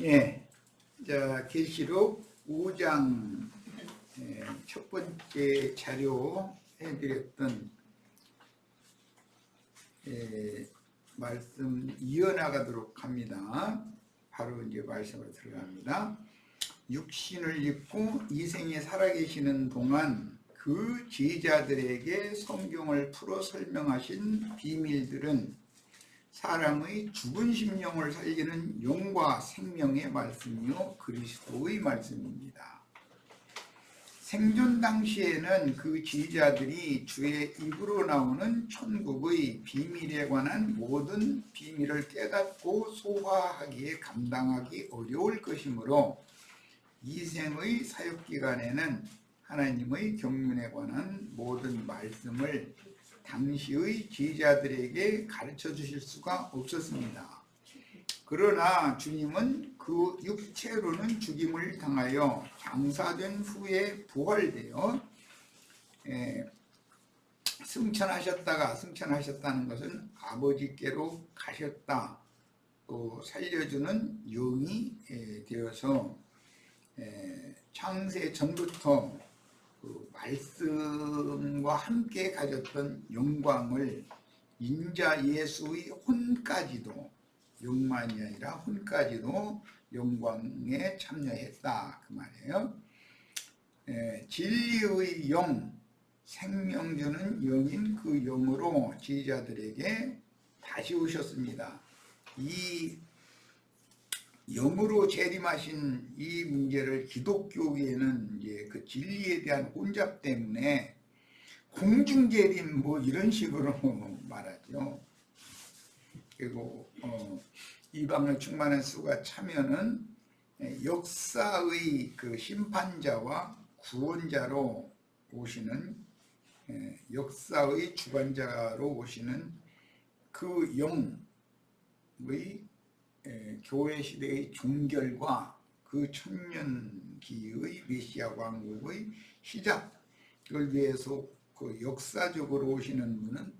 예, 자, 계시록 5장 첫 번째 자료 해드렸던 말씀 이어나가도록 합니다. 바로 이제 말씀으로 들어갑니다. 육신을 입고 이 생에 살아계시는 동안 그 제자들에게 성경을 풀어 설명하신 비밀들은 사람의 죽은 심령을 살리는 영과 생명의 말씀이요 그리스도의 말씀입니다. 생존 당시에는 그 제자들이 주의 입으로 나오는 천국의 비밀에 관한 모든 비밀을 깨닫고 소화하기에 감당하기 어려울 것이므로 이 생의 사역기간에는 하나님의 경륜에 관한 모든 말씀을 당시의 제자들에게 가르쳐 주실 수가 없었습니다. 그러나 주님은 그 육체로는 죽임을 당하여 장사된 후에 부활되어 승천하셨다는 것은 아버지께로 가셨다. 또 살려주는 영이 되어서 창세 전부터 그 말씀과 함께 가졌던 영광을 인자 예수의 혼까지도, 영만이 아니라 혼까지도 영광에 참여했다 그 말이에요. 진리의 영, 생명 주는 영인 그 영으로 제자들에게 다시 오셨습니다. 이 영으로 재림하신 이 문제를 기독교계에는 이제 그 진리에 대한 혼잡 때문에 공중재림 뭐 이런 식으로 말하죠. 그리고 이방을 충만한 수가 차면은 역사의 그 심판자와 구원자로 오시는, 역사의 주관자로 오시는 그 영의 교회 시대의 종결과 그 천년기의 메시아 왕국의 시작을 위해서 그 역사적으로 오시는 분은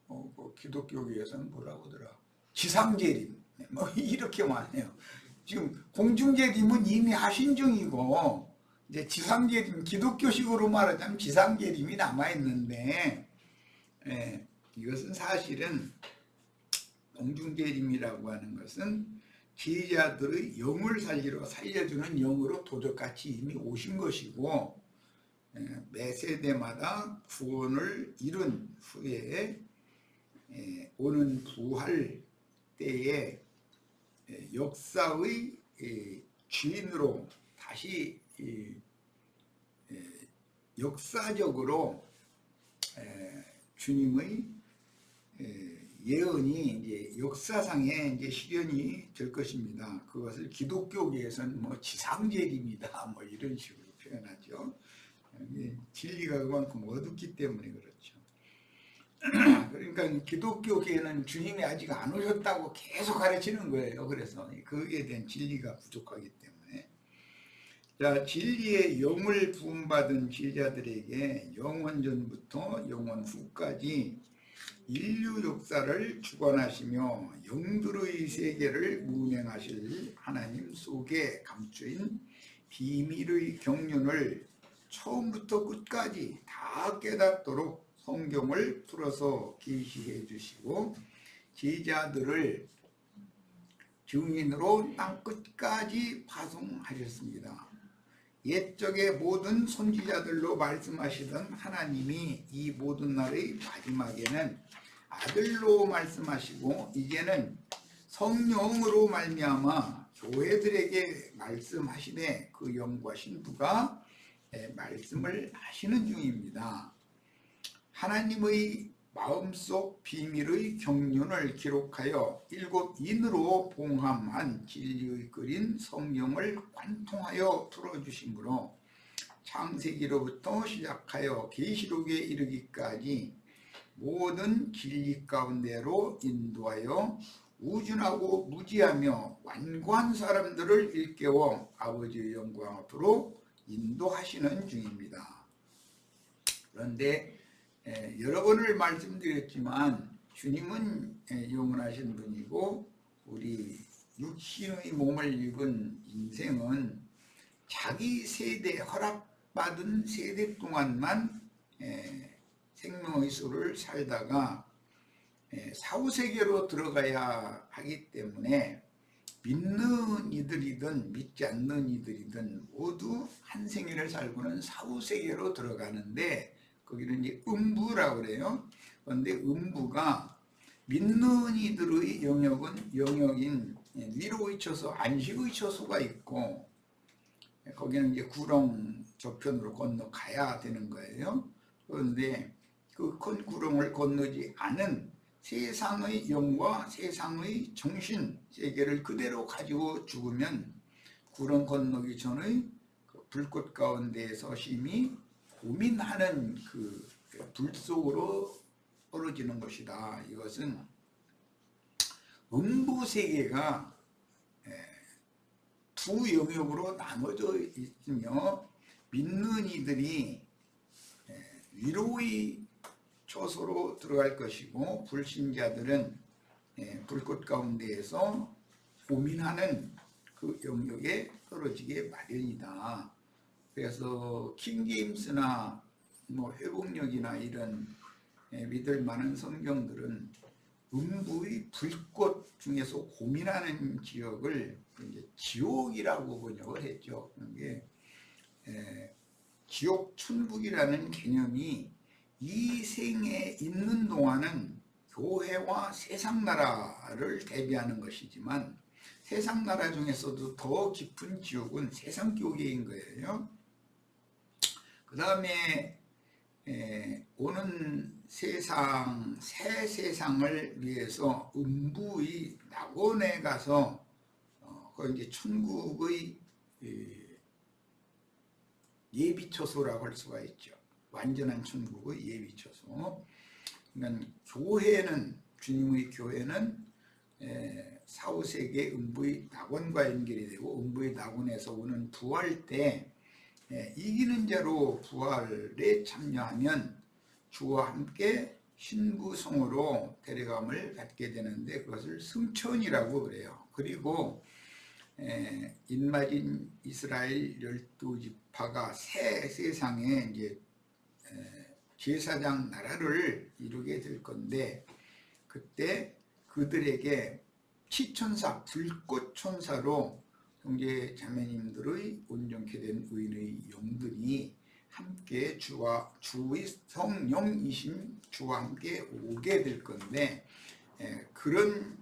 그 기독교계에서는 뭐라고 하더라? 지상재림 뭐 이렇게 말해요. 지금 공중재림은 이미 하신 중이고 이제 지상재림, 기독교식으로 말하자면 지상재림이 남아있는데 이것은 사실은 공중재림이라고 하는 것은 제자들의 영을 살려주는 영으로 도적같이 이미 오신 것이고, 매 세대마다 구원을 이룬 후에 오는 부활 때에 역사의 주인으로 다시 역사적으로 주님의 예언이 이제 역사상에 이제 실현이 될 것입니다. 그것을 기독교계에서는 뭐 지상재림이다 뭐 이런 식으로 표현하죠. 진리가 그만큼 어둡기 때문에 그렇죠. 그러니까 기독교계에는 주님이 아직 안 오셨다고 계속 가르치는 거예요. 그래서 거기에 대한 진리가 부족하기 때문에. 자, 진리의 영을 부음받은 제자들에게 영원 전부터 영원 후까지 인류 역사를 주관하시며 영들의 세계를 운행하실 하나님 속에 감추인 비밀의 경륜을 처음부터 끝까지 다 깨닫도록 성경을 풀어서 계시해 주시고 제자들을 증인으로 땅 끝까지 파송하셨습니다. 옛적의 모든 선지자들로 말씀하시던 하나님이 이 모든 날의 마지막에는 아들로 말씀하시고 이제는 성령으로 말미암아 교회들에게 말씀하시되 그 영과 신부가 말씀을 하시는 중입니다. 하나님의 마음속 비밀의 경륜을 기록하여 7인으로 봉함한 진리의 그린 성경을 관통하여 풀어주시므로 창세기로부터 시작하여 계시록에 이르기까지 모든 진리 가운데로 인도하여 우준하고 무지하며 완고한 사람들을 일깨워 아버지의 영광 앞으로 인도하시는 중입니다. 그런데 여러 번을 말씀드렸지만 주님은 영원하신 분이고 우리 육신의 몸을 입은 인생은 자기 세대, 허락받은 세대 동안만 생명의 수를 살다가 사후세계로 들어가야 하기 때문에 믿는 이들이든 믿지 않는 이들이든 모두 한 생애를 살고는 사후세계로 들어가는데 거기는 이제 음부라고 그래요. 그런데 음부가 믿는 이들의 영역인 위로의 처소, 안식의 처소가 있고 거기는 이제 구렁 저편으로 건너가야 되는 거예요. 그런데 그 큰 구렁을 건너지 않은 세상의 영과 세상의 정신 세계를 그대로 가지고 죽으면 구렁 건너기 전의 그 불꽃 가운데에서 심히 고민하는 그 불 속으로 떨어지는 것이다. 이것은 음부 세계가 두 영역으로 나눠져 있으며 믿는 이들이 위로의 처소로 들어갈 것이고 불신자들은 불꽃 가운데에서 고민하는 그 영역에 떨어지게 마련이다. 그래서 킹제임스나 뭐 회복력이나 이런 믿을 만한 성경들은 음부의 불꽃 중에서 고민하는 지역을 이제 지옥이라고 번역을 했죠. 그게 지옥 천국이라는 개념이 이 생에 있는 동안은 교회와 세상 나라를 대비하는 것이지만 세상 나라 중에서도 더 깊은 지옥은 세상 교계인 거예요. 그 다음에 오는 세상, 새 세상을 위해서 음부의 낙원에 가서 그 이제 천국의 예비처소라고 할 수가 있죠. 완전한 천국의 예비처소. 그러니까 교회는 주님의 교회는 사후세계 음부의 낙원과 연결이 되고 음부의 낙원에서 오는 부활 때 이기는 자로 부활에 참여하면 주와 함께 신부성으로 데려감을 받게 되는데 그것을 승천이라고 그래요. 그리고 인마진 이스라엘 12지파가 새 세상에 이제 제사장 나라를 이루게 될 건데 그때 그들에게 치천사, 불꽃천사로 형제 자매님들의 온전케 된 의인의 영들이 함께 주의 성령이신 주와 함께 오게 될 건데 그런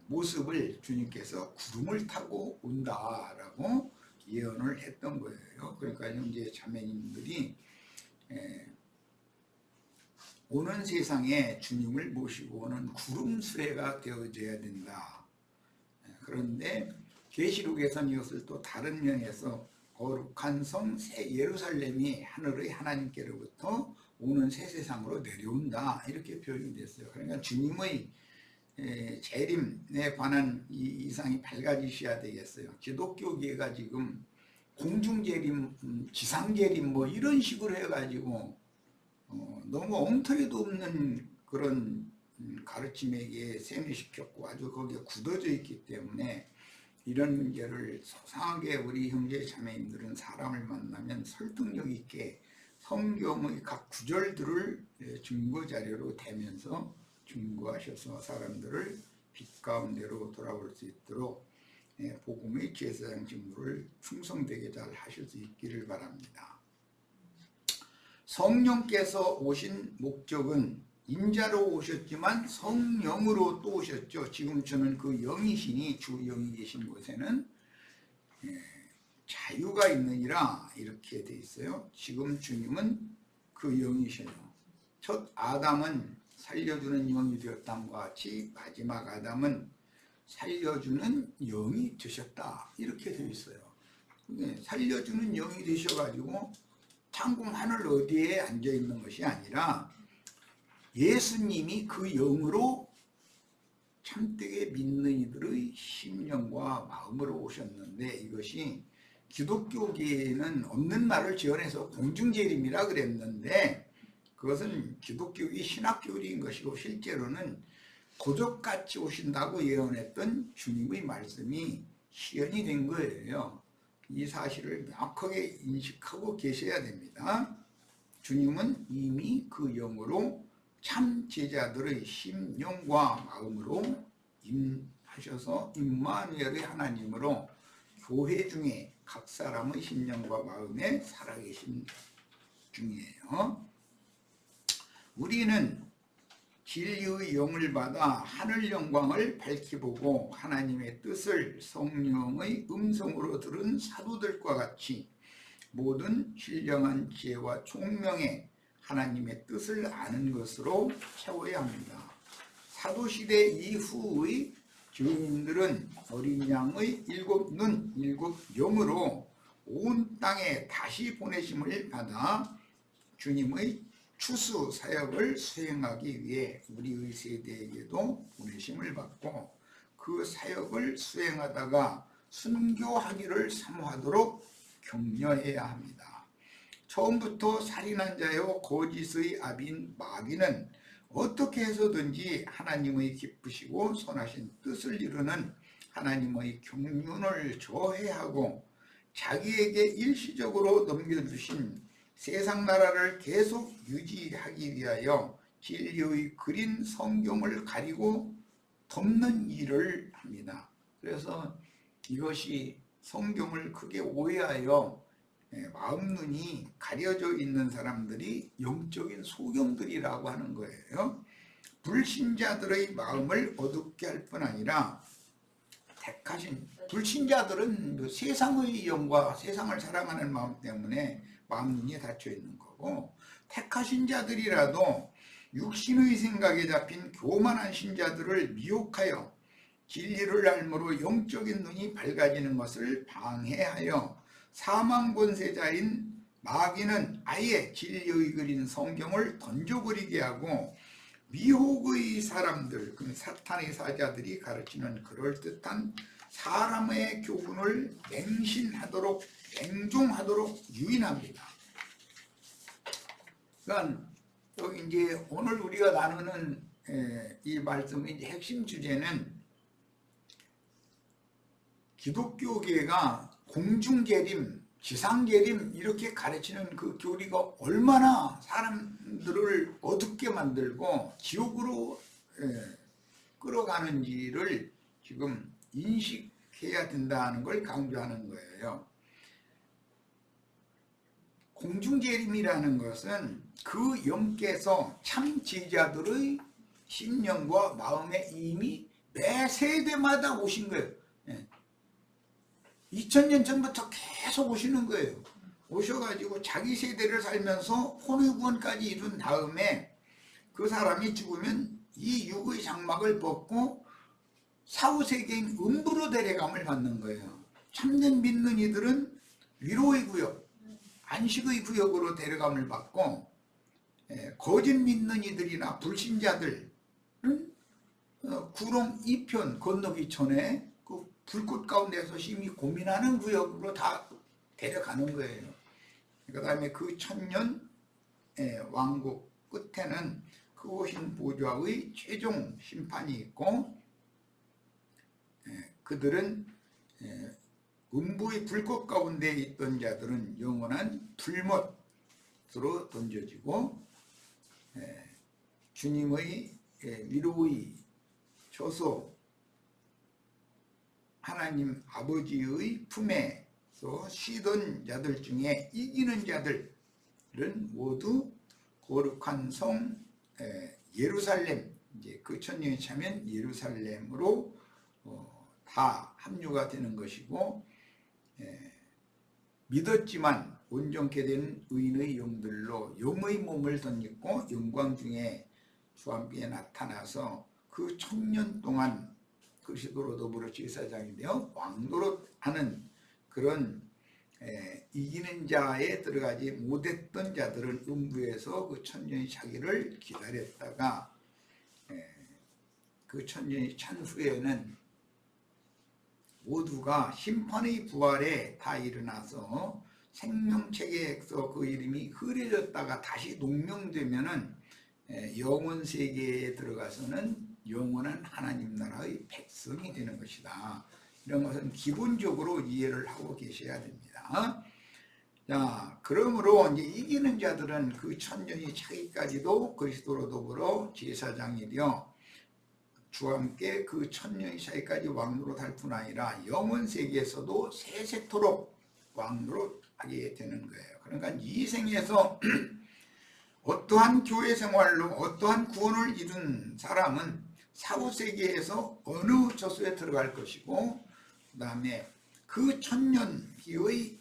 모습을 주님께서 구름을 타고 온다라고 예언을 했던 거예요. 그러니까 형제 자매님들이 오는 세상에 주님을 모시고 오는 구름 수레가 되어져야 된다. 그런데 계시록에서는 이것을 또 다른 면에서 거룩한 성 새 예루살렘이 하늘의 하나님께로부터 오는 새 세상으로 내려온다 이렇게 표현이 됐어요. 그러니까 주님의 재림에 관한 이 이상이 밝아지셔야 되겠어요. 기독교계가 지금 공중재림, 지상재림 뭐 이런 식으로 해가지고 너무 엉터리도 없는 그런 가르침에게 세뇌시켰고 아주 거기에 굳어져 있기 때문에 이런 문제를 소상하게 우리 형제 자매님들은 사람을 만나면 설득력 있게 성경의 각 구절들을 증거 자료로 대면서 증거하셔서 사람들을 빛 가운데로 돌아올 수 있도록 복음의 제사장 직무를 충성되게 잘 하실 수 있기를 바랍니다. 성령께서 오신 목적은 인자로 오셨지만 성령으로 또 오셨죠. 지금 저는 그 영이시니 주 영이 계신 곳에는 자유가 있느니라 이렇게 돼 있어요. 지금 주님은 그 영이셔요. 첫 아담은 살려주는 영이 되었다과 같이 마지막 아담은 살려주는 영이 되셨다 이렇게 되어 있어요. 살려주는 영이 되셔가지고 창공 하늘 어디에 앉아 있는 것이 아니라 예수님이 그 영으로 참되게 믿는 이들의 심령과 마음으로 오셨는데 이것이 기독교계에는 없는 말을 지어내서 공중재림이라 그랬는데 그것은 기독교의 신학교리인 것이고 실제로는 도적같이 오신다고 예언했던 주님의 말씀이 실현이 된 거예요. 이 사실을 명확하게 인식하고 계셔야 됩니다. 주님은 이미 그 영으로 참 제자들의 심령과 마음으로 임하셔서 임마누엘의 하나님으로 교회 중에 각 사람의 심령과 마음에 살아계신 중이에요. 우리는 진리의 영을 받아 하늘 영광을 밝히 보고 하나님의 뜻을 성령의 음성으로 들은 사도들과 같이 모든 신령한 지혜와 총명에 하나님의 뜻을 아는 것으로 채워야 합니다. 사도시대 이후의 증인들은 어린 양의 7눈 7영으로 온 땅에 다시 보내심을 받아 주님의 추수 사역을 수행하기 위해 우리의 세대에게도 보내심을 받고 그 사역을 수행하다가 순교하기를 사모하도록 격려해야 합니다. 처음부터 살인한 자요 거짓의 아비인 마귀는 어떻게 해서든지 하나님의 기쁘시고 선하신 뜻을 이루는 하나님의 경륜을 저해하고 자기에게 일시적으로 넘겨주신 세상 나라를 계속 유지하기 위하여 진리의 그린 성경을 가리고 덮는 일을 합니다. 그래서 이것이 성경을 크게 오해하여 마음 눈이 가려져 있는 사람들이 영적인 소경들이라고 하는 거예요. 불신자들의 마음을 어둡게 할 뿐 아니라 택하신 불신자들은 세상의 영과 세상을 사랑하는 마음 때문에 마음 눈이 닫혀 있는 거고, 택하신 자들이라도 육신의 생각에 잡힌 교만한 신자들을 미혹하여 진리를 알므로 영적인 눈이 밝아지는 것을 방해하여 사망 권세자인 마귀는 아예 진리의 그린 성경을 던져버리게 하고 미혹의 사람들, 그 사탄의 사자들이 가르치는 그럴듯한 사람의 교훈을 맹신하도록 맹종하도록 유인합니다. 그러니까 여기 이제 오늘 우리가 나누는 이 말씀의 이제 핵심 주제는 기독교계가 공중재림, 지상재림 이렇게 가르치는 그 교리가 얼마나 사람들을 어둡게 만들고 지옥으로 끌어가는지를 지금 인식해야 된다는 걸 강조하는 거예요. 공중재림이라는 것은 그 영께서 참 제자들의 심령과 마음에 이미 매 세대마다 오신 거예요. 2000년 전부터 계속 오시는 거예요. 오셔가지고 자기 세대를 살면서 혼의구원까지 이룬 다음에 그 사람이 죽으면 이 육의 장막을 벗고 사후세계인 음부로 데려감을 받는 거예요. 참된 믿는 이들은 위로의 구역, 안식의 구역으로 데려감을 받고, 거짓 믿는 이들이나 불신자들은 구름 2편 건너기 전에 그 불꽃 가운데서 심히 고민하는 구역으로 다 데려가는 거예요. 그 다음에 그 천년 왕국 끝에는 크고신 보좌의 최종 심판이 있고, 그들은 음부의 불꽃 가운데 있던 자들은 영원한 불못으로 던져지고, 주님의 위로의 처소 하나님 아버지의 품에서 쉬던 자들 중에 이기는 자들은 모두 거룩한 성 예루살렘, 이제 그 천년이 차면 예루살렘으로 다 합류가 되는 것이고, 믿었지만 온전케 된 의인의 영들로 영의 몸을 덧입고 영광 중에 주와 함께 나타나서 그 1000년 동안 그리스도로 더불어 제사장인데요, 왕노릇 하는 그런 이기는 자에 들어가지 못했던 자들은 음부에서 그 1000년이 차기를 기다렸다가 그 1000년이 찬 후에는 모두가 심판의 부활에 다 일어나서 생명책에서 그 이름이 흐려졌다가 다시 농명되면은 영원 세계에 들어가서는 영원한 하나님 나라의 백성이 되는 것이다. 이런 것은 기본적으로 이해를 하고 계셔야 됩니다. 자, 그러므로 이제 이기는 자들은 그 천년이 차기까지도 그리스도로 더불어 제사장이 되어 주와 함께 그 천년이 차기까지 왕노릇 할 뿐 아니라 영원 세계에서도 세세토록 왕노릇 하게 되는 거예요. 그러니까 이 생에서 어떠한 교회 생활로 어떠한 구원을 이룬 사람은 사후 세계에서 어느 저수에 들어갈 것이고, 그 다음에 그 천년 뒤의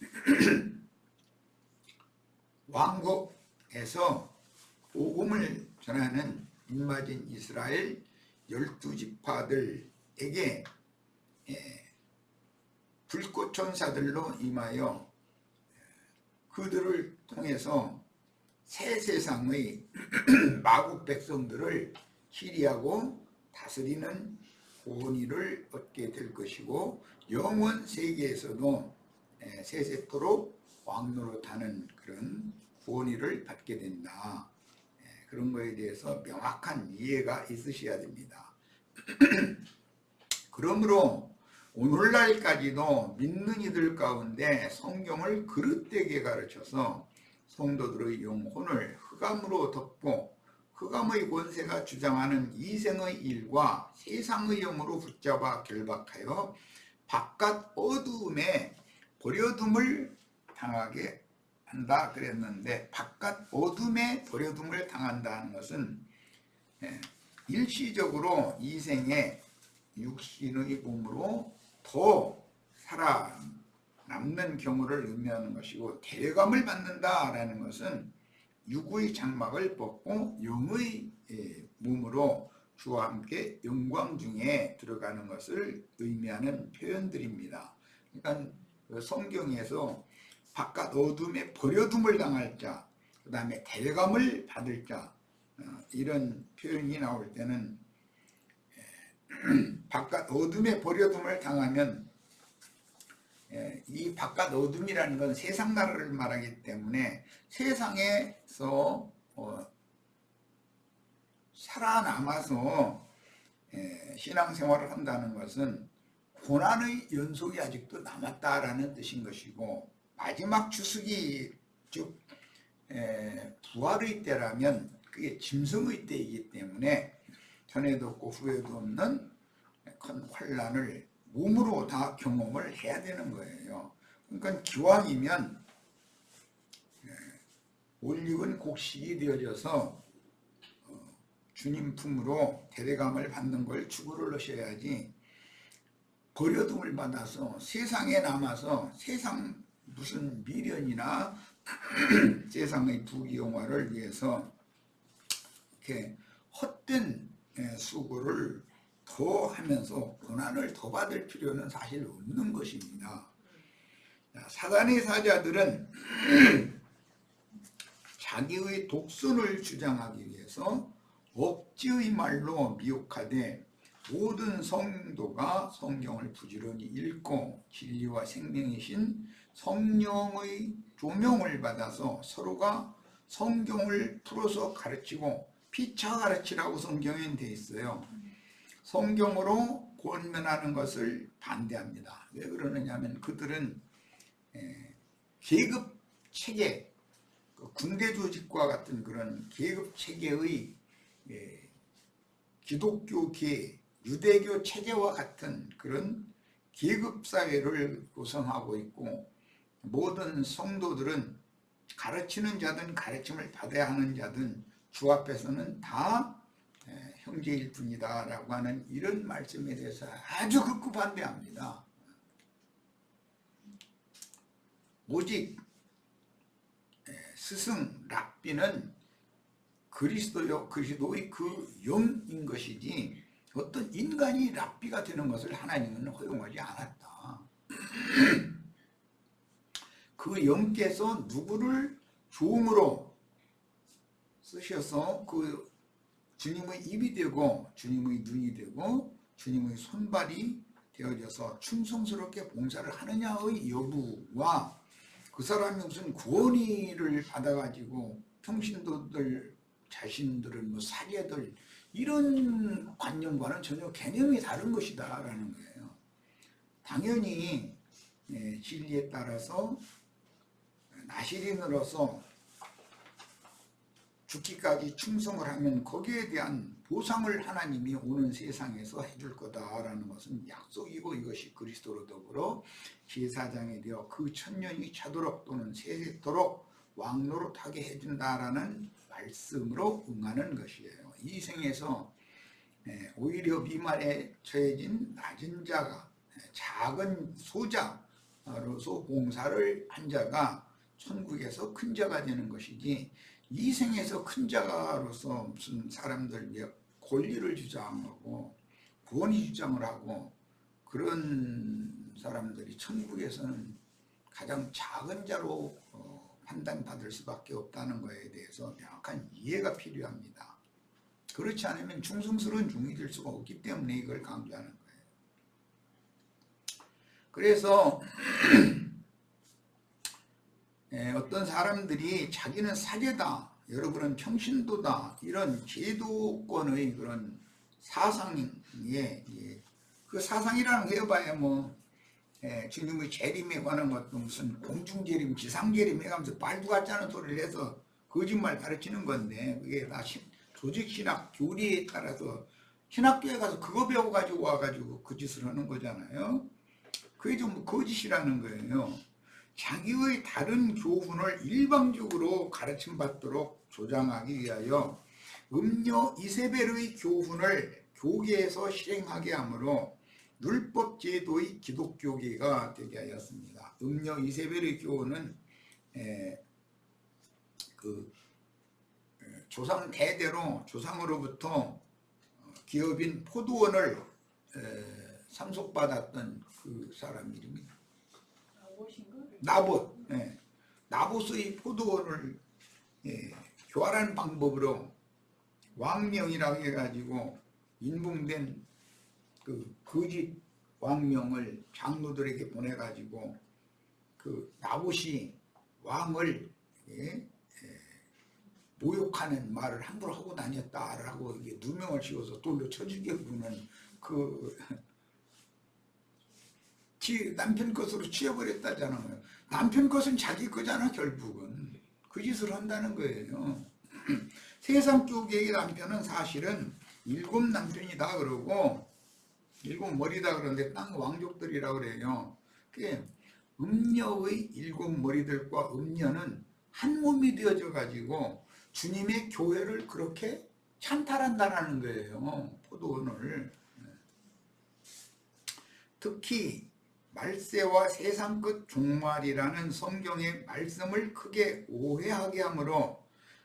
왕국에서 복음을 전하는 인마진 이스라엘 12지파들에게 불꽃 천사들로 임하여 그들을 통해서 새 세상의 마국 백성들을 치리하고 다스리는 권위를 얻게 될 것이고, 영원 세계에서도 세세토록 왕노릇하는 그런 권위를 받게 된다. 그런 거에 대해서 명확한 이해가 있으셔야 됩니다. 그러므로 오늘날까지도 믿는 이들 가운데 성경을 그릇되게 가르쳐서 성도들의 영혼을 흑암으로 덮고 흑암의 권세가 주장하는 이생의 일과 세상의 영으로 붙잡아 결박하여 바깥 어두움에 버려둠을 당하게 한다 그랬는데, 바깥 어둠에 버려둠을 당한다는 것은 일시적으로 이 생에 육신의 몸으로 더 살아남는 경우를 의미하는 것이고, 데려감을 받는다라는 것은 육의 장막을 벗고 영의 몸으로 주와 함께 영광 중에 들어가는 것을 의미하는 표현들입니다. 그러니까 성경에서 바깥 어둠에 버려둠을 당할 자, 그 다음에 데려감을 받을 자, 이런 표현이 나올 때는 바깥 어둠에 버려둠을 당하면 이 바깥 어둠이라는 건 세상 나라를 말하기 때문에 세상에서 살아남아서 신앙생활을 한다는 것은 고난의 연속이 아직도 남았다라는 뜻인 것이고, 마지막 주수기 즉 부활의 때라면 그게 짐승의 때이기 때문에 전에도 없고 후에도 없는 큰 환난을 몸으로 다 경험을 해야 되는 거예요. 그러니까 기왕이면 올익은 곡식이 되어져서 주님 품으로 대대감을 받는 걸 추구를 하셔야지, 버려둠을 받아서 세상에 남아서 세상 무슨 미련이나 세상의 부귀영화를 위해서 이렇게 헛된 수고를 더 하면서 고난을 더 받을 필요는 사실 없는 것입니다. 사단의 사자들은 자기의 독선을 주장하기 위해서 억지의 말로 미혹하되, 모든 성도가 성경을 부지런히 읽고 진리와 생명이신 성령의 조명을 받아서 서로가 성경을 풀어서 가르치고 피차 가르치라고 성경에 돼 있어요. 성경으로 권면하는 것을 반대합니다. 왜 그러느냐 하면 그들은 계급 체계, 군대 조직과 같은 그런 계급 체계의 기독교계, 유대교 체제와 같은 그런 계급 사회를 구성하고 있고, 모든 성도들은 가르치는 자든 가르침을 받아야 하는 자든 주 앞에서는 다 형제일 뿐이다 라고 하는 이런 말씀에 대해서 아주 극구 반대합니다. 오직 스승 랍비는 그리스도의 그 영인 것이지, 어떤 인간이 랍비가 되는 것을 하나님은 허용하지 않았다. 그 영께서 누구를 종으로 쓰셔서 그 주님의 입이 되고 주님의 눈이 되고 주님의 손발이 되어져서 충성스럽게 봉사를 하느냐의 여부와, 그 사람이 무슨 구원의를 받아가지고 평신도들 자신들을 사제들 이런 관념과는 전혀 개념이 다른 것이다라는 거예요. 당연히 진리에 따라서 나시린으로서 죽기까지 충성을 하면 거기에 대한 보상을 하나님이 오는 세상에서 해줄 거다라는 것은 약속이고, 이것이 그리스도로 더불어 제사장이 되어 그 천년이 차도록 또는 세세토록 왕노릇하게 해준다라는 말씀으로 응하는 것이에요. 이 생에서 오히려 비말에 처해진 낮은 자가, 작은 소자로서 봉사를 한 자가 천국에서 큰 자가 되는 것이지, 이 생에서 큰 자로서 무슨 사람들 권리를 주장하고 권위 주장을 하고 그런 사람들이 천국에서는 가장 작은 자로 판단받을 수밖에 없다는 것에 대해서 명확한 이해가 필요합니다. 그렇지 않으면 충성스러운 종이 될 수가 없기 때문에 이걸 강조하는 거예요. 그래서 어떤 사람들이 자기는 사제다, 여러분은 평신도다, 이런 제도권의 그런 사상에, 그 사상이라는 거 해봐야 뭐 주님의 재림에 관한 것도 무슨 공중재림, 지상재림 해가면서 말도 같지 않은 소리를 해서 거짓말 가르치는 건데, 그게 다 조직신학 교리에 따라서 신학교에 가서 그거 배워가지고 와가지고 그 짓을 하는 거잖아요. 그게 좀 거짓이라는 거예요. 자기의 다른 교훈을 일방적으로 가르침받도록 조장하기 위하여 음료 이세벨의 교훈을 교계에서 실행하게 하므로 율법 제도의 기독교계가 되게 하였습니다. 음료 이세벨의 교훈은 그 조상 대대로 조상으로부터 기업인 포도원을 상속받았던 그 사람 이름이 나봇. 나봇의 포도원을 교활한 방법으로 왕명이라고 해가지고 인봉된 그 거짓 왕명을 장로들에게 보내가지고 그 나봇이 왕을 모욕하는 말을 함부로 하고 다녔다라고 이게 누명을 씌워서 돌로 쳐 죽여보는 그 남편 것으로 취해버렸다잖아요. 남편 것은 자기 거잖아. 결국은 그 짓을 한다는 거예요. 세상 쪽의 남편은 사실은 7 남편이다 그러고 7 머리다 그러는데 땅 왕족들이라고 그래요. 그게 음녀의 7 머리들과 음녀는 한 몸이 되어져 가지고 주님의 교회를 그렇게 찬탈한다라는 거예요. 포도원을. 특히 말세와 세상 끝 종말이라는 성경의 말씀을 크게 오해하게 하므로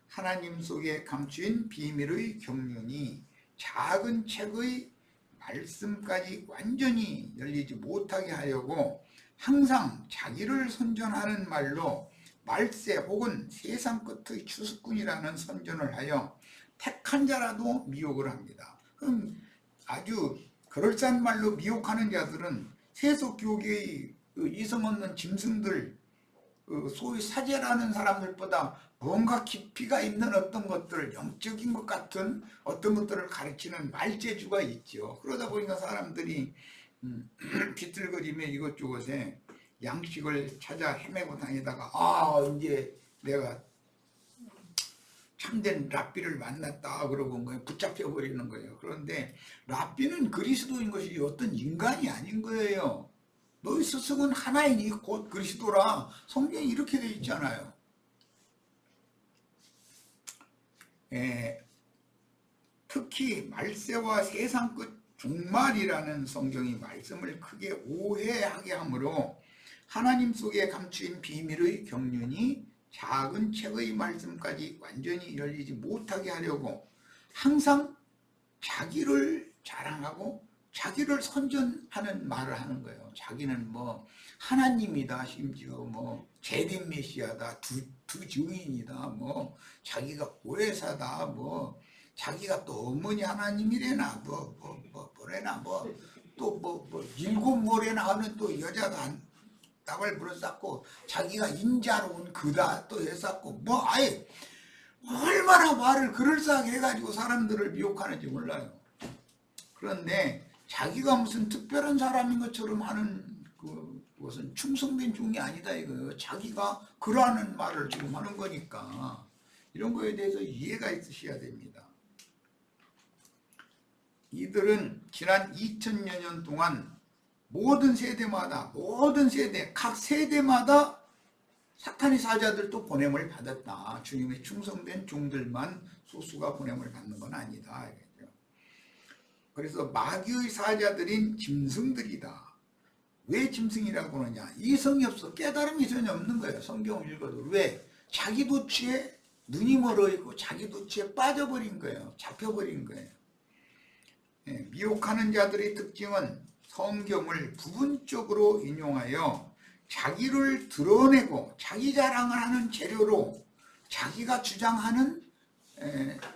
하나님 속에 감추인 비밀의 경륜이 작은 책의 말씀까지 완전히 열리지 못하게 하려고 항상 자기를 선전하는 말로 말세 혹은 세상 끝의 추수꾼이라는 선전을 하여 택한 자라도 미혹을 합니다. 그럼 아주 그럴싸한 말로 미혹하는 자들은 세속교계의 이성 없는 짐승들, 소위 사제라는 사람들보다 뭔가 깊이가 있는 어떤 것들, 영적인 것 같은 어떤 것들을 가르치는 말재주가 있죠. 그러다 보니까 사람들이 비틀거리며 이것저것에 양식을 찾아 헤매고 다니다가 이제 내가 참된 랍비를 만났다 그러고 붙잡혀 버리는 거예요. 그런데 랍비는 그리스도인 것이 어떤 인간이 아닌 거예요. 너희 스승은 하나이니 곧 그리스도라. 성경이 이렇게 되어 있잖아요. 특히 말세와 세상 끝 종말이라는 성경이 말씀을 크게 오해하게 하므로 하나님 속에 감추인 비밀의 경륜이 작은 책의 말씀까지 완전히 열리지 못하게 하려고 항상 자기를 자랑하고 자기를 선전하는 말을 하는 거예요. 자기는 뭐 하나님이다, 심지어 뭐 재림 메시아다, 두 증인이다, 뭐 자기가 보혜사다, 뭐 자기가 또 어머니 하나님이래나 뭐래나 또 7 뭐래나 하는 또 여자가 답을 불어쌌고 자기가 인자로운 그다 또 했었고 아예 얼마나 말을 그럴싸하게 해가지고 사람들을 미혹하는지 몰라요. 그런데 자기가 무슨 특별한 사람인 것처럼 하는 그것은 충성된 종이 아니다 이거예요. 자기가 그러하는 말을 지금 하는 거니까 이런 거에 대해서 이해가 있으셔야 됩니다. 이들은 지난 2000여 년 동안 모든 세대마다 각 세대마다 사탄의 사자들도 보냄을 받았다. 주님의 충성된 종들만 소수가 보냄을 받는 건 아니다. 그래서 마귀의 사자들인 짐승들이다. 왜 짐승이라고 그러냐? 이성이 없어. 깨달음이 전혀 없는 거예요. 성경을 읽어도. 왜? 자기 도취에 눈이 멀어 있고 자기 도취에 빠져버린 거예요. 잡혀버린 거예요. 미혹하는 자들의 특징은 성경을 부분적으로 인용하여 자기를 드러내고 자기 자랑을 하는 재료로 자기가 주장하는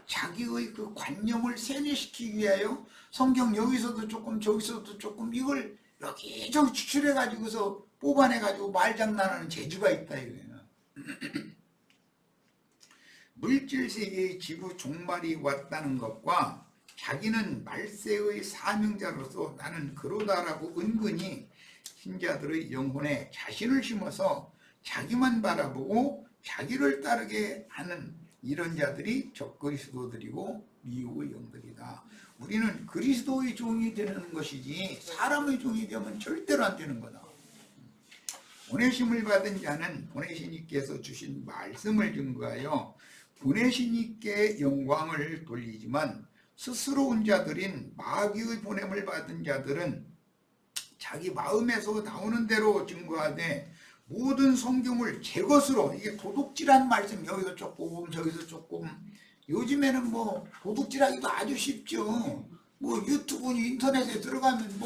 자기의 그 관념을 세뇌시키기 위하여 성경 여기서도 조금 저기서도 조금 이걸 여기저기 추출해 가지고서 뽑아내 가지고 말장난하는 재주가 있다 이거예요. 물질 세계의 지구 종말이 왔다는 것과 자기는 말세의 사명자로서 나는 그러다라고 은근히 신자들의 영혼에 자신을 심어서 자기만 바라보고 자기를 따르게 하는 이런 자들이 적그리스도들이고 미혹의 영들이다. 우리는 그리스도의 종이 되는 것이지 사람의 종이 되면 절대로 안 되는 거다. 보내심을 받은 자는 보내신 이께서 주신 말씀을 증거하여 보내신 이께 영광을 돌리지만 스스로 온 자들인 마귀의 보냄을 받은 자들은 자기 마음에서 나오는 대로 증거하되 모든 성경을 제 것으로, 이게 도둑질한 말씀 여기서 조금 저기서 조금, 요즘에는 뭐 도둑질하기도 아주 쉽죠. 뭐 유튜브 인터넷에 들어가면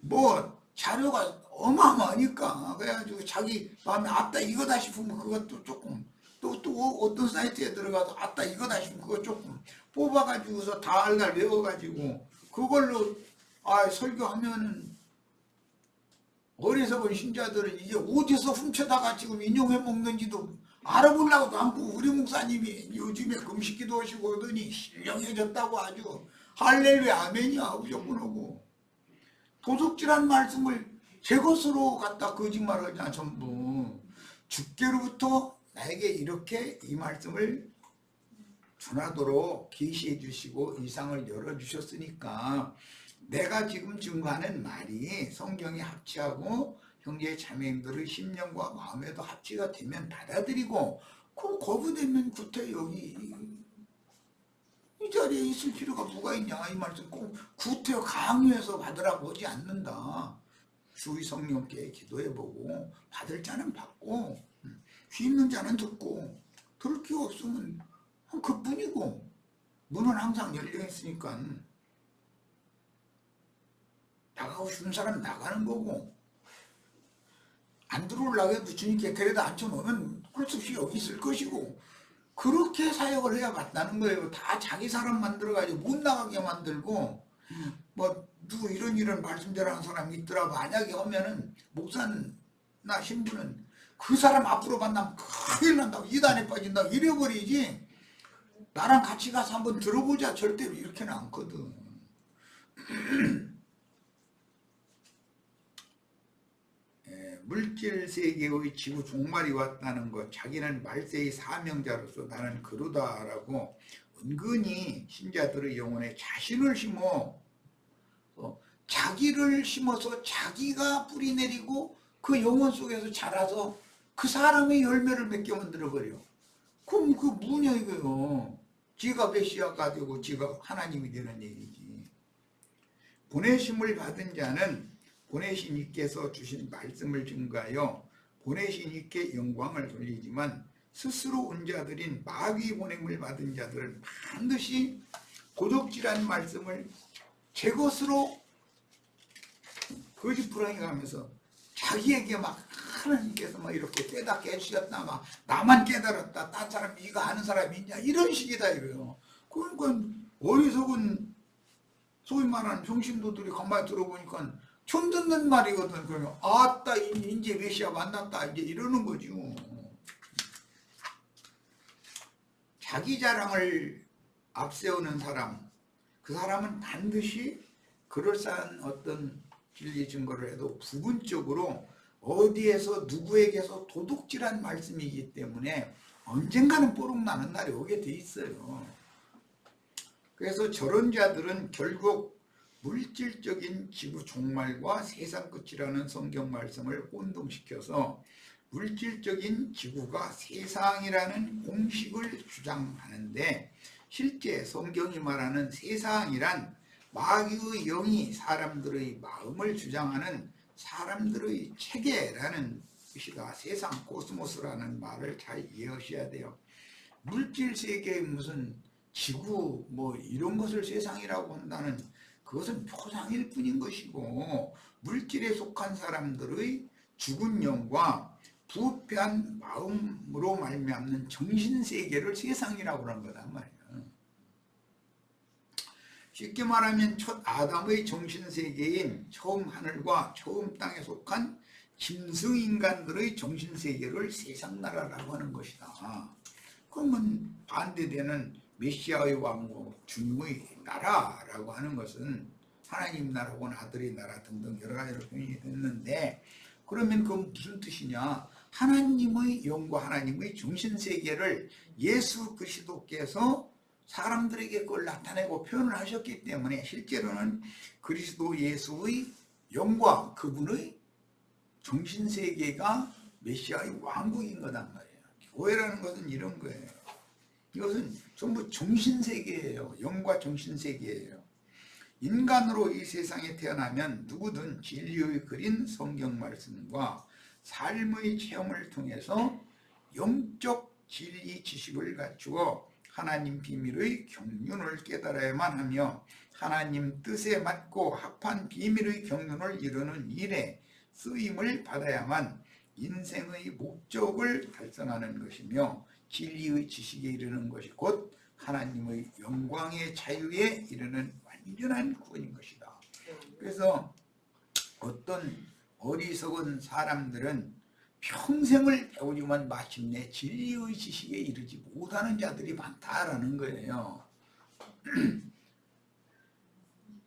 뭐 자료가 어마어마하니까 그래가지고 자기 마음에 아따 이거다 싶으면 그것도 조금, 또 어떤 사이트에 들어가서 아따 이거다 싶으면 그거 조금 뽑아가지고서 달달 외워가지고 그걸로 설교하면은 어리석은 신자들은 이게 어디서 훔쳐다가 지금 인용해 먹는지도 알아보려고도 않고, 우리 목사님이 요즘에 금식기도 하시고 하더니 신령해졌다고 아주 할렐루야 아멘이야 무조건 하고, 도둑질한 말씀을 제 것으로 갖다 거짓말하냐 전부. 주께로부터 나에게 이렇게 이 말씀을 전하도록 계시해 주시고 이상을 열어주셨으니까 내가 지금 증거하는 말이 성경에 합치하고 형제 자매님들의 심령과 마음에도 합치가 되면 받아들이고, 거부되면 구태 여기 이 자리에 있을 필요가 뭐가 있냐 이 말씀 꼭 구태여 강요해서 받으라고 하지 않는다. 주의 성령께 기도해보고 받을 자는 받고 귀 있는 자는 듣고, 들을 기가 없으면 그뿐이고 문은 항상 열려있으니까 나가고 싶은 사람 나가는 거고, 안 들어오려고 해도 주님께 그래도 앉혀놓으면 꿀수없이 여기 있을 것이고, 그렇게 사역을 해야 맞다는 거예요. 다 자기 사람 만들어가지고 못 나가게 만들고, 뭐 누구 이런 말씀대로 하는 사람이 있더라 만약에 하면은 목사나 신부는 그 사람 앞으로 만나면 큰일 난다고, 이단에 빠진다고 이래버리지, 나랑 같이 가서 한번 들어보자 절대로 이렇게는 않거든. 물질 세계의 지구 종말이 왔다는 것, 자기는 말세의 사명자로서 나는 그러다라고 은근히 신자들의 영혼에 자신을 심어, 자기를 심어서 자기가 뿌리 내리고 그 영혼 속에서 자라서 그 사람의 열매를 맺게 만들어버려. 그럼 그 뭐냐 이거요. 지가 메시아가 되고 지가 하나님이 되는 얘기지. 보내심을 받은 자는 보내신 이께서 주신 말씀을 증거하여 보내신 이께 영광을 돌리지만 스스로 온 자들인 마귀 보냄을 받은 자들은 반드시 도둑질한 말씀을 제 것으로 거짓부렁이 가면서 자기에게 막 하나님께서 막 이렇게 깨닫게 해주셨다, 막 나만 깨달았다, 딴 사람 이거 아는 사람이 있냐 이런 식이다 이거요. 그러니까 어리석은 소위 말하는 평신도들이 가만히 들어보니까 처음 듣는 말이거든. 그러면 아따 이제 메시아 만났다 이제 이러는 거죠. 자기 자랑을 앞세우는 사람, 그 사람은 반드시 그럴싸한 어떤 진리 증거를 해도 부분적으로 어디에서 누구에게서 도둑질한 말씀이기 때문에 언젠가는 뽀록나는 날이 오게 돼 있어요. 그래서 저런 자들은 결국 물질적인 지구 종말과 세상 끝이라는 성경 말씀을 혼동시켜서 물질적인 지구가 세상이라는 공식을 주장하는데, 실제 성경이 말하는 세상이란 마귀의 영이 사람들의 마음을 주장하는 사람들의 체계라는 뜻이다. 세상 코스모스라는 말을 잘 이해하셔야 돼요. 물질 세계의 무슨 지구 뭐 이런 것을 세상이라고 한다는, 그것은 표상일 뿐인 것이고, 물질에 속한 사람들의 죽은 영과 부패한 마음으로 말미암는 정신세계를 세상이라고 하는 거단 말이에요. 쉽게 말하면 첫 아담의 정신세계인 처음 하늘과 처음 땅에 속한 짐승인간들의 정신세계를 세상나라라고 하는 것이다. 그러면 반대되는 메시아의 왕국, 주님의 나라라고 하는 것은 하나님 나라고 아들의 나라 등등 여러 가지로 표현이 됐는데, 그러면 그건 무슨 뜻이냐? 하나님의 영과 하나님의 정신세계를 예수 그리스도께서 사람들에게 그걸 나타내고 표현을 하셨기 때문에 실제로는 그리스도 예수의 영광, 그분의 정신세계가 메시아의 왕국인 거단 말이에요. 교회라는 것은 이런 거예요. 이것은 전부 정신세계예요. 영과 정신세계예요. 인간으로 이 세상에 태어나면 누구든 진리의 그린 성경 말씀과 삶의 체험을 통해서 영적 진리 지식을 갖추어 하나님 비밀의 경륜을 깨달아야만 하며, 하나님 뜻에 맞고 합한 비밀의 경륜을 이루는 일에 쓰임을 받아야만 인생의 목적을 달성하는 것이며 진리의 지식에 이르는 것이 곧 하나님의 영광의 자유에 이르는 완전한 구원인 것이다. 그래서 어떤 어리석은 사람들은 평생을 배우지만 마침내 진리의 지식에 이르지 못하는 자들이 많다라는 거예요.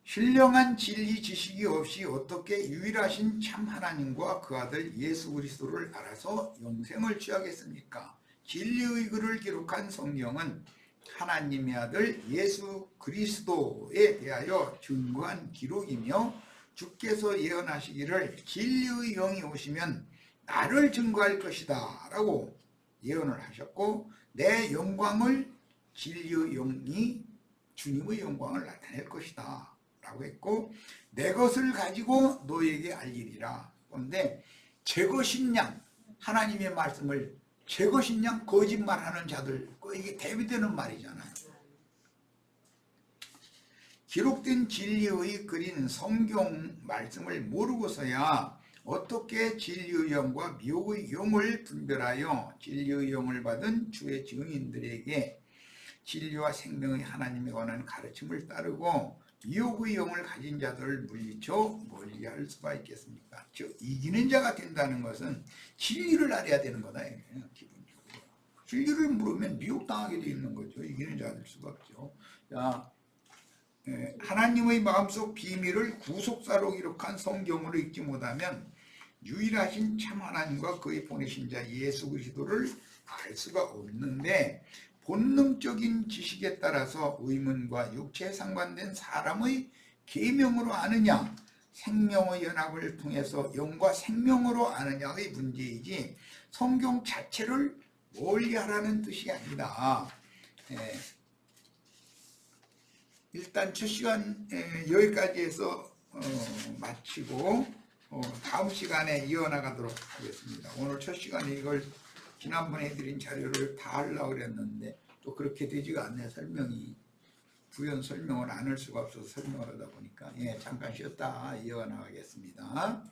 신령한 진리 지식이 없이 어떻게 유일하신 참 하나님과 그 아들 예수 그리스도를 알아서 영생을 취하겠습니까? 진리의 글을 기록한 성경은 하나님의 아들 예수 그리스도에 대하여 증거한 기록이며, 주께서 예언하시기를 진리의 영이 오시면 나를 증거할 것이다 라고 예언을 하셨고, 내 영광을 진리의 영이 주님의 영광을 나타낼 것이다 라고 했고, 내 것을 가지고 너에게 알리리라. 그런데 제 것인 양, 하나님의 말씀을 제 것인 양 거짓말하는 자들, 이게 대비되는 말이잖아요. 기록된 진리의 그린 성경 말씀을 모르고서야 어떻게 진리의 영과 미혹의 영을 분별하여 진리의 영을 받은 주의 증인들에게 진리와 생명의 하나님에 관한 가르침을 따르고 미혹의 영을 가진 자들을 물리쳐 멀리할 수가 있겠습니까? 즉 이기는 자가 된다는 것은 진리를 알아야 되는 거다. 기본적으로 진리를 모르면 미혹당하게 돼 있는 거죠. 이기는 자가 될 수가 없죠. 자, 하나님의 마음속 비밀을 구속사로 기록한 성경으로 읽지 못하면 유일하신 참 하나님과 그의 보내신 자 예수 그리스도를 알 수가 없는데, 본능적인 지식에 따라서 의문과 육체에 상관된 사람의 계명으로 아느냐, 생명의 연합을 통해서 영과 생명으로 아느냐의 문제이지 성경 자체를 멀리하라는 뜻이 아니다. 일단 첫 시간 여기까지 해서 마치고 다음 시간에 이어나가도록 하겠습니다. 오늘 첫 시간에 이걸 지난번에 해드린 자료를 다 하려고 그랬는데 또 그렇게 되지가 않네요. 설명이 부연 설명을 안 할 수가 없어서 설명을 하다 보니까 잠깐 쉬었다 이어나가겠습니다.